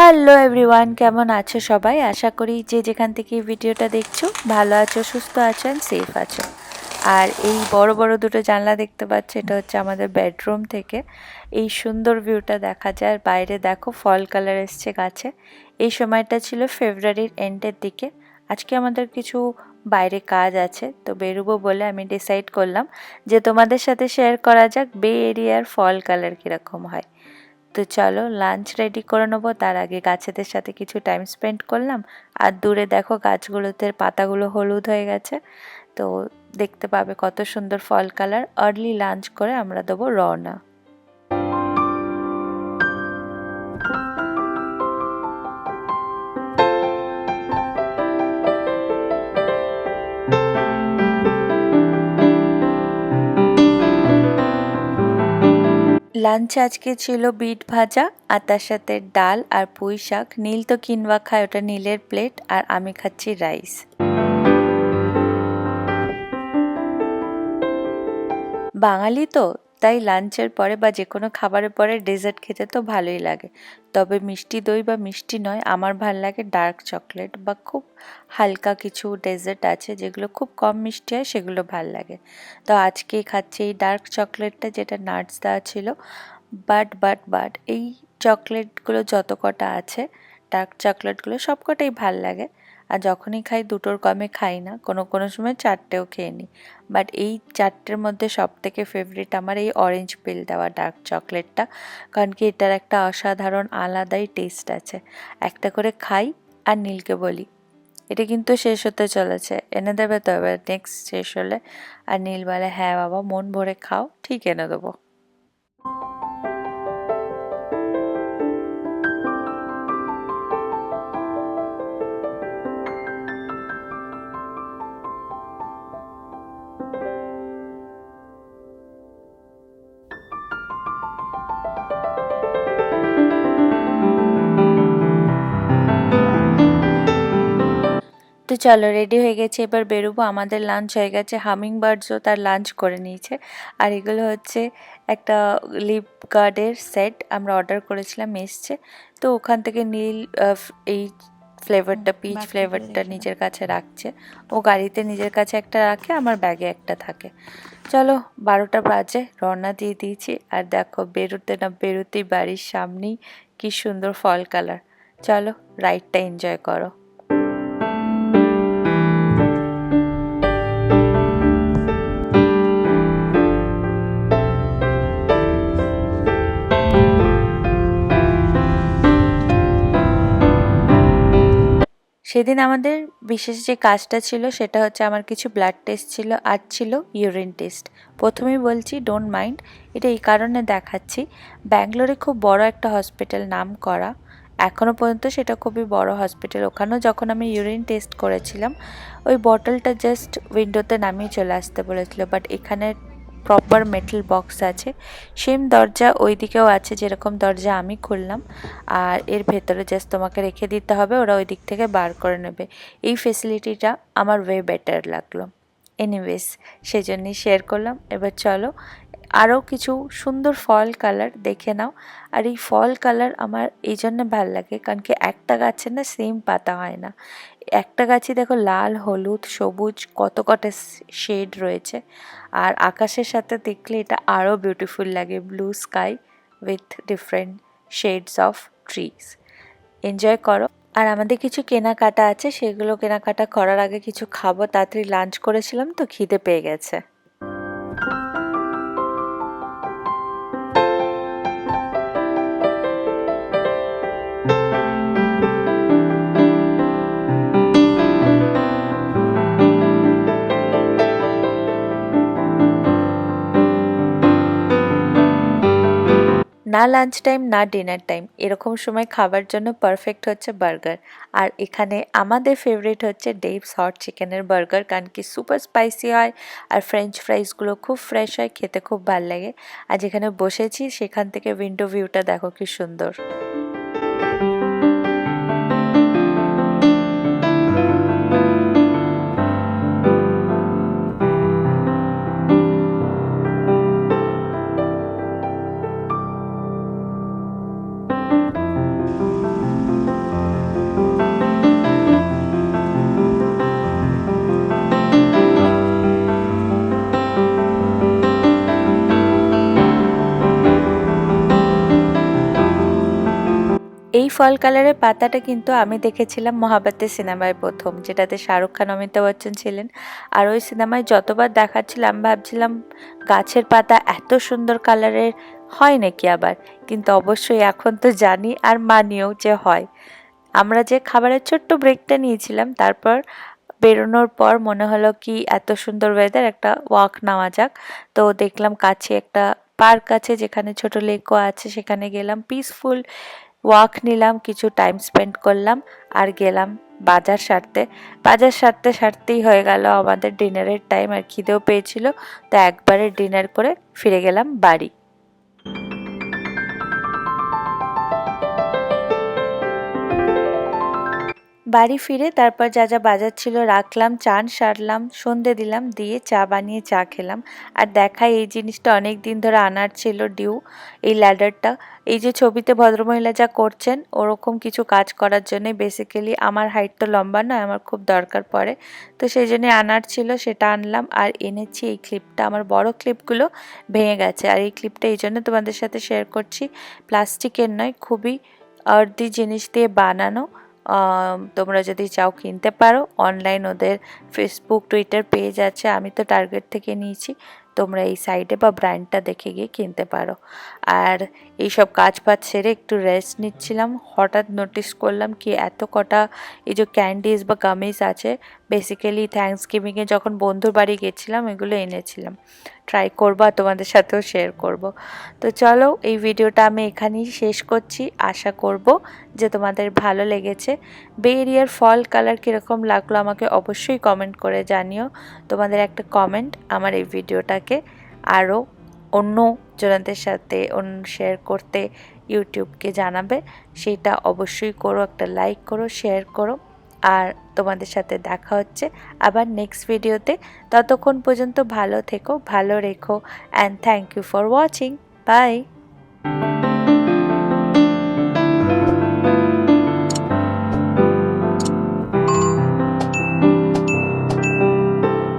Hello everyone, কেমন আছো সবাই? আশা করি যে যেখান থেকে ভিডিওটা দেখছো ভালো আছো, সুস্থ আছো অ্যান্ড সেফ আছো। আর এই বড় বড় দুটো জানলা দেখতে পাচ্ছ, এটা হচ্ছে আমাদের বেডরুম থেকে এই সুন্দর ভিউটা দেখা যায়। আর বাইরে দেখো ফল কালার এসছে গাছে। এই সময়টা ছিল ফেব্রুয়ারির এন্ডের দিকে। আজকে আমাদের কিছু বাইরে কাজ আছে, তো বেরোবো বলে আমি ডিসাইড করলাম যে তোমাদের সাথে শেয়ার করা যাক বে এরিয়ার ফল কালার কীরকম হয়। তো চলো লাঞ্চ রেডি করে নেবো, তার আগে গাছেদের সাথে কিছু টাইম স্পেন্ড করলাম। আর দূরে দেখো গাছগুলোতে পাতাগুলো হলুদ হয়ে গেছে, তো দেখতে পাবে কত সুন্দর ফল কালার। আর্লি লাঞ্চ করে আমরা দেবো রওনা। লাঞ্চে আজকে ছিল বিট ভাজা আর তার সাথে ডাল আর পুঁই শাক। নীল তো কিনবা খায়, ওটা নীলের প্লেট, আর আমি খাচ্ছি রাইস। বাঙালি তো, তাই লাঞ্চের পরে বা যে কোনো খাবারের পরে ডেজার্ট খেতে তো ভালোই লাগে। তবে মিষ্টি দই বা মিষ্টি নয়, আমার ভাল লাগে ডার্ক চকলেট বা খুব হালকা কিছু ডেজার্ট আছে যেগুলো খুব কম মিষ্টি হয়, সেগুলো ভাল লাগে। তো আজকেই খাচ্ছি এই ডার্ক চকলেটটা, যেটা নাটস দেওয়া ছিল। বাট এই চকলেটগুলো যত কটা আছে, ডার্ক চকলেটগুলো সব কটাই ভাল লাগে। আর যখনই খাই দুটোর কমে খাই না, কোনো কোনো সময় চারটেও খেয়ে নিই। বাট এই চারটের মধ্যে সব থেকে ফেভারিট আমার এই অরেঞ্জ পিল দেওয়া ডার্ক চকলেটটা, কারণ কি এটার একটা অসাধারণ আলাদাই টেস্ট আছে। একটা করে খাই আর নীলকে বলি এটা কিন্তু শেষ হতে চলেছে, এনে দেবে তো এবার নেক্সট শেষ হলে। আর নীল বলে হ্যাঁ বাবা, মন ভরে খাও, ঠিক এনে দেবো। তো চলো রেডি হয়ে গেছে, এবার বেরোবো। আমাদের লাঞ্চ হয়ে গেছে, হামিং বার্ডসও তার লাঞ্চ করে নিয়েছে। আর এগুলো হচ্ছে একটা লিপ গার্ডের সেট, আমরা অর্ডার করেছিলাম, এসছে। তো ওখান থেকে নীল এই ফ্লেভারটা, পিচ ফ্লেভারটা নিজের কাছে রাখছে। ও গাড়িতে নিজের কাছে একটা রাখে, আমার ব্যাগে একটা থাকে। চলো 12টা বাজে, রওনা দিয়ে দিয়েছি। আর দেখো বেরোতে না বেরোতেই বাড়ির সামনেই কি সুন্দর ফল কালার। চলো রাইডটা এনজয় করো। সেদিন আমাদের বিশেষ যে কাজটা ছিল সেটা হচ্ছে আমার কিছু ব্লাড টেস্ট ছিল আর ছিল ইউরিন টেস্ট। প্রথমেই বলছি ডোন্ট মাইন্ড, এটা এই কারণে দেখাচ্ছি, ব্যাঙ্গালোরে খুব বড় একটা হসপিটাল, নাম করা, এখনও পর্যন্ত সেটা খুবই বড় হসপিটাল। ওখানেও যখন আমি ইউরিন টেস্ট করেছিলাম, ওই বটলটা জাস্ট উইন্ডোতে নামিয়ে চলে আসতে বলেছিল। বাট এখানে প্রপার মেটাল বক্স আছে, সেম দরজা ওই দিকেও আছে, যেরকম দরজা আমি খুললাম। আর এর ভেতরে জাস্ট তোমাকে রেখে দিতে হবে, ওরা ওই দিক থেকে বার করে নেবে। এই ফেসিলিটিটা আমার ওয়ে বেটার লাগলো। এনিওয়েজ, সেজন্যই শেয়ার করলাম। এবার চলো আরও কিছু সুন্দর ফল কালার দেখে নাও। আর এই ফল কালার আমার এই জন্য ভাল লাগে, কারণ কি একটা গাছের না সেম পাতা হয় না। একটা গাছে দেখো লাল, হলুদ, সবুজ কত কটা শেড রয়েছে। আর আকাশের সাথে দেখলে এটা আরও বিউটিফুল লাগে, blue sky with different shades of trees. Enjoy করো। আর আমাদের কিছু কেনাকাটা আছে, সেগুলো কেনাকাটা করার আগে কিছু খাবো। তাড়াতাড়ি লাঞ্চ করেছিলাম তো খিদে পেয়ে গেছে। না লাঞ্চ টাইম না ডিনার টাইম, এরকম সময় খাবার জন্য পারফেক্ট হচ্ছে বার্গার। আর এখানে আমাদের ফেভারিট হচ্ছে ডেভস হট চিকেনের বার্গার, কারণ কি সুপার স্পাইসি হয় আর ফ্রেঞ্চ ফ্রাইসগুলো খুব ফ্রেশ হয়, খেতে খুব ভাল লাগে। আর যেখানে বসেছি সেখান থেকে উইন্ডো ভিউটা দেখো কি সুন্দর। এই ফল কালারের পাতাটা কিন্তু আমি দেখেছিলাম মহাবাতে সিনেমায় প্রথম, যেটাতে শাহরুখ খান অমিতাভ বচ্চন ছিলেন। আর ওই সিনেমায় যতবার দেখাচ্ছিল আমি ভাবছিলাম গাছের পাতা এত সুন্দর কালারের হয় নাকি আবার, কিন্তু অবশ্যই এখন তো জানি আর মানিও যে হয়। আমরা যে খাবারের ছোট্ট ব্রেকটা নিয়েছিলাম, তারপর বেরোনোর পর মনে হলো কি এত সুন্দর ওয়েদার, একটা ওয়াক নেওয়া যাক। তো দেখলাম কাছে একটা পার্ক আছে যেখানে ছোট লেকও আছে, সেখানে গেলাম, পিসফুল ওয়াক নিলাম, কিছু টাইম স্পেন্ড করলাম আর গেলাম বাজার সারতে। বাজার সারতে সারতেই হয়ে গেল আমাদের ডিনারের টাইম, আর খিদেও পেয়েছিল, তো একবারে ডিনার করে ফিরে গেলাম বাড়ি। বাড়ি ফিরে তারপর যা যা বাজার ছিল রাখলাম, চান সারলাম, সন্ধে দিলাম, দিয়ে চা বানিয়ে চা খেলাম। আর দেখাই এই জিনিসটা অনেক দিন ধরে আনার ছিল ডিউ, এই ল্যাডারটা। এই যে ছবিতে ভদ্রমহিলা যা করছেন ওরকম কিছু কাজ করার জন্য, বেসিক্যালি আমার হাইট তো লম্বা নয়, আমার খুব দরকার পড়ে, তো সেই জন্য আনার ছিল, সেটা আনলাম। আর এনেছি এই ক্লিপটা, আমার বড় ক্লিপগুলো ভেঙে গেছে, আর এই ক্লিপটা এই জন্য তোমাদের সাথে শেয়ার করছি, প্লাস্টিকের নয়, খুবই আর্দি জিনিস দিয়ে বানানো। তোমরা যদি চাও কিনতে পারো, অনলাইন ওদের ফেসবুক টুইটার পেজ আছে, আমি তো টার্গেট থেকে নিয়েছি, তোমরা এই সাইডে বা ব্র্যান্ডটা দেখে গিয়ে কিনতে পারো। আর এইসব কাজ বাজ সেরে একটু রেস্ট নিচ্ছিলাম, হঠাৎ নোটিস করলাম কি এত কটা এই যে ক্যান্ডিজ বা গামিজ আছে, বেসিক্যালি থ্যাঙ্কস গিভিংয়ে যখন বন্ধুর বাড়ি গেছিলাম এগুলো এনেছিলাম, ট্রাই করবো আর তোমাদের সাথেও শেয়ার করব। তো চলো এই ভিডিওটা আমি এখানেই শেষ করছি, আশা করব যে তোমাদের ভালো লেগেছে। বে এরিয়ার ফল কালার কীরকম লাগলো আমাকে অবশ্যই কমেন্ট করে জানিও। তোমাদের একটা কমেন্ট আমার এই ভিডিওটাকে আরও অন্য জনদের সাথে শেয়ার করতে ইউটিউবকে জানাবে, সেটা অবশ্যই করো, একটা লাইক করো, শেয়ার করো। আর তোমাদের সাথে দেখা হচ্ছে আবার নেক্সট ভিডিওতে, ততক্ষণ পর্যন্ত ভালো থেকো, ভালো রেখো, and thank you for watching. By.